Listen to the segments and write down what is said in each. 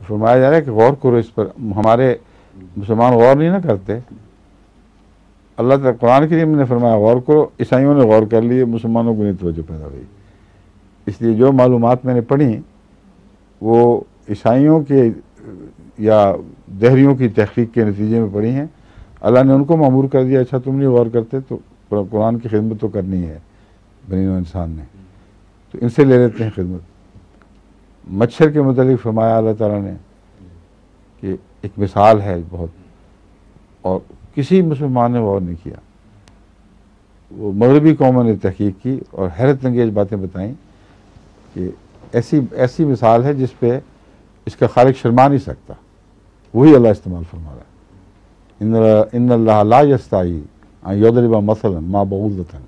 फरमाया जा रहा है कि गौर करो इस पर। हमारे मुसलमान गौर नहीं ना करते। अल्लाह ताला कुरान करीम ने फरमाया गौर करो, ईसाइयों ने गौर कर लिए, मुसलमानों को नहीं तवज्जो पैदा हुई। इसलिए जो मालूमात मैंने पढ़ी वो ईसाइयों के या दहरियों की तहकीक के नतीजे में पढ़ी हैं। अल्लाह ने उनको मामूर कर दिया, अच्छा तुम नहीं गौर करते तो कुरान की खिदमत तो करनी है बनी नौ इंसान ने, तो इनसे ले लेते हैं खिदमत। मच्छर के मुतालिक फरमाया अल्लाह ताला ने कि एक मिसाल है बहुत, और किसी मुसलमान ने गौर नहीं किया। वो मगरबी कौमों ने तहकीक की और हैरत अंगेज बातें बताईं कि ऐसी ऐसी मिसाल है जिस पे इसका खालिक शर्मा नहीं सकता। वही अल्लाह इस्तेमाल फरमा रहा है, इन्नल्लाह ला यस्ताई अन यदरिबा मसलन मा बऊज़तन।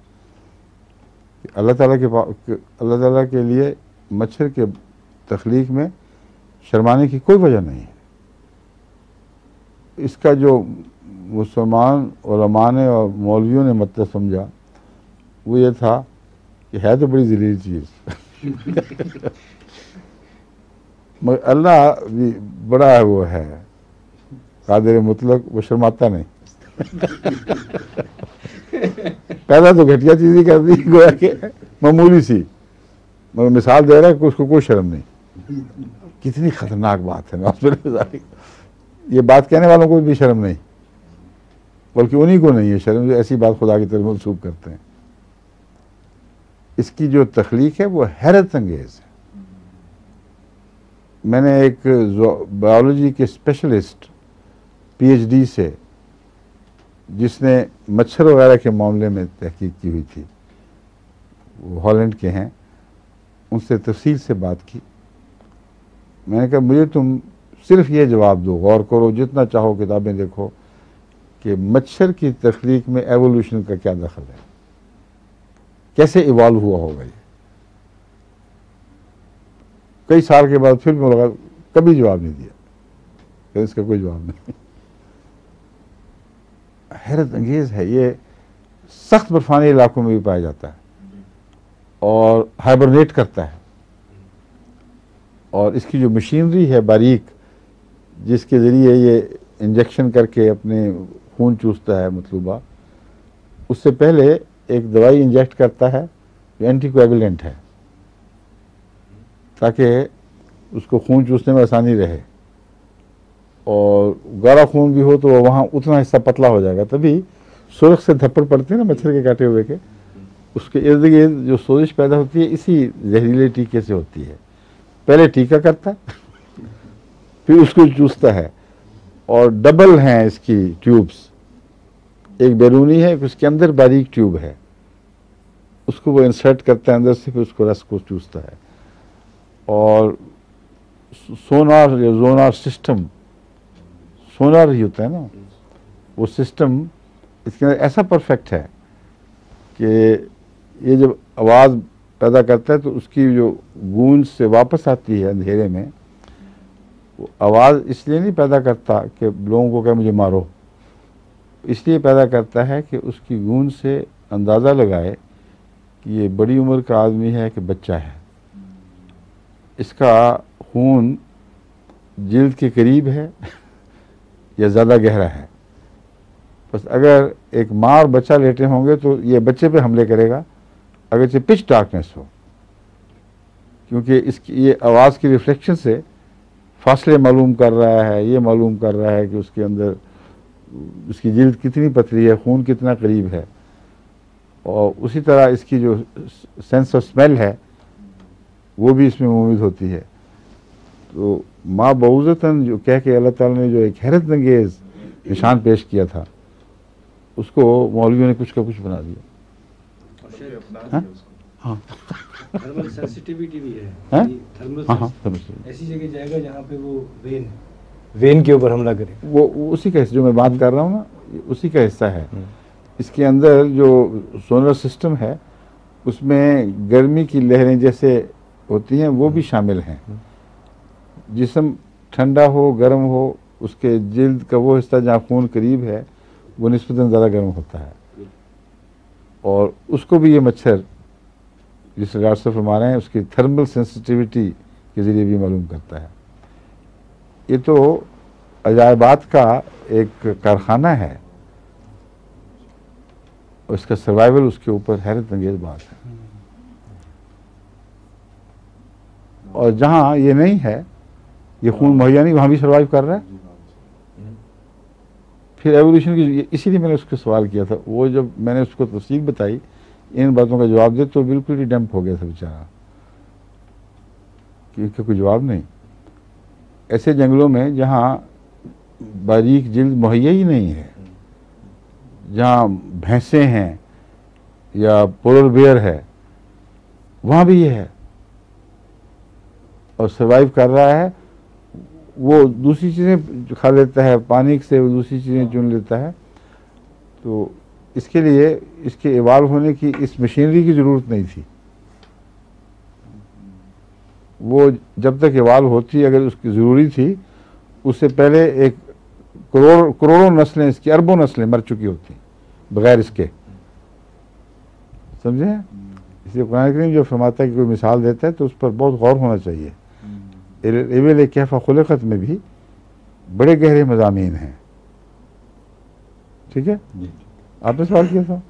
अल्लाह ताला के लिए मच्छर के तख्लीक में शर्माने की कोई वजह नहीं है। इसका जो मुसलमान उलमा ने और मौलवियों ने मतलब समझा वो ये था कि है तो बड़ी ज़लील चीज़ मगर अल्लाह भी बड़ा है, वो है कादिर मुतलक, वो शर्माता नहीं पैदा तो घटिया चीज़ ही कर दी, गोया कि मामूली सी, मगर मिसाल दे रहा है कि उसको कोई शर्म नहीं। कितनी खतरनाक बात है। ये बात कहने वालों को भी शर्म नहीं, बल्कि उन्हीं को नहीं है शर्म जो ऐसी बात खुदा की तरफ मंसूब करते हैं। इसकी जो तख्लीक है वो हैरत अंगेज है। मैंने एक बायोलॉजी के स्पेशलिस्ट पीएचडी से, जिसने मच्छर वगैरह के मामले में तहकीक की हुई थी, वो हॉलैंड के हैं, उनसे तफसील से बात की। मैंने कहा मुझे तुम सिर्फ ये जवाब दो, गौर करो जितना चाहो किताबें देखो, कि मच्छर की तख्लीक में एवोल्यूशन का क्या दखल है, कैसे इवॉल्व हुआ होगा ये। कई साल के बाद फिर मुलाकात, कभी जवाब नहीं दिया, तो इसका कोई जवाब नहीं। हैरत अंगेज है। ये सख्त बर्फानी इलाकों में भी पाया जाता है और हाइबरनेट करता है, और इसकी जो मशीनरी है बारीक, जिसके ज़रिए ये इंजेक्शन करके अपने खून चूसता है मतलूबा, उससे पहले एक दवाई इंजेक्ट करता है जो एंटीकोएगुलेंट है, ताकि उसको खून चूसने में आसानी रहे, और गाढ़ा खून भी हो तो वहाँ उतना हिस्सा पतला हो जाएगा। तभी सुरख से धप्पड़ पड़ते हैं ना मच्छर के काटे हुए के, उसके इर्द गिर्द जो सोजिश पैदा होती है इसी जहरीले टीके से होती है। पहले टीका करता है फिर उसको चूसता है, और डबल हैं इसकी ट्यूब्स, एक बैरूनी है, उसके अंदर बारीक ट्यूब है, उसको वो इंसर्ट करता है अंदर से, फिर उसको रस को चूसता है। और सोनार या जोनार सिस्टम, सोनार ही होता है ना वो सिस्टम, इसके अंदर ऐसा परफेक्ट है कि ये जब आवाज़ पैदा करता है तो उसकी जो गूंज से वापस आती है अंधेरे में, वो आवाज़ इसलिए नहीं पैदा करता कि लोगों को कहे मुझे मारो, इसलिए पैदा करता है कि उसकी गूंज से अंदाज़ा लगाए कि ये बड़ी उम्र का आदमी है कि बच्चा है। इसका खून जिल्द के करीब है या ज़्यादा गहरा है। बस अगर एक माँ और बच्चा लेटे होंगे तो ये बच्चे पे हमले करेगा, अगर पिच डार्कनेस हो, क्योंकि इसकी ये आवाज़ की रिफ्लेक्शन से फासले मालूम कर रहा है, ये मालूम कर रहा है कि उसके अंदर उसकी जिल्द कितनी पतली है, खून कितना करीब है। और उसी तरह इसकी जो सेंस ऑफ स्मेल है वो भी इसमें उम्मीद होती है। तो माँ बऊज़तन जो कह के अल्लाह ताला ने जो एक हैरत अंगेज़ निशान पेश किया था, उसको मौलवियों ने कुछ का कुछ बना दिया। हाँ थर्मल सेंसिटिविटी भी है। हाँ? थर्मल ऐसी जगह जाएगा जहाँ पे वो वेन के ऊपर हमला करे, वो उसी का हिस्सा जो मैं बात कर रहा हूँ ना, उसी का हिस्सा है। इसके अंदर जो सोलर सिस्टम है उसमें गर्मी की लहरें जैसे होती हैं वो भी शामिल हैं। जिस्म ठंडा हो गर्म हो, उसके जिल्द का वो हिस्सा जहाँ खून करीब है वो निस्बतन ज़्यादा गर्म होता है, और उसको भी ये मच्छर जिस रिगार्ड से फरमा रहे हैं उसकी थर्मल सेंसिटिविटी के ज़रिए भी मालूम करता है। ये तो अजायबात का एक कारखाना है, उसका सर्वाइवल उसके ऊपर हैरत अंगेज बात है। और जहाँ ये नहीं है, ये खून मुहैया नहीं, वहाँ भी सर्वाइव कर रहा है। फिर एवोल्यूशन की, इसीलिए मैंने उसको सवाल किया था। वो जब मैंने उसको तफसील बताई, इन बातों का जवाब दे, तो बिल्कुल ही डंप हो गया था बेचारा, क्योंकि कोई जवाब नहीं। ऐसे जंगलों में जहाँ बारीक जिल्द मुहैया ही नहीं है, जहाँ भैंसें हैं या पोलर बेयर है, वहाँ भी ये है और सर्वाइव कर रहा है। वो दूसरी चीज़ें खा लेता है, पानी से वो दूसरी चीज़ें चुन लेता है। तो इसके लिए इसके इवाल्व होने की इस मशीनरी की ज़रूरत नहीं थी। वो जब तक इवाल्व होती, अगर उसकी ज़रूरी थी, उससे पहले एक करोड़ों नस्लें, इसकी अरबों नस्लें मर चुकी होती बगैर इसके। समझे? इसलिए कुरान करीम जो फरमाता है कि कोई मिसाल देता है तो उस पर बहुत गौर होना चाहिए। इबिल कैफ़ खुलिक़त में भी बड़े गहरे मज़ामीन हैं। ठीक है, आपने सवाल किया था।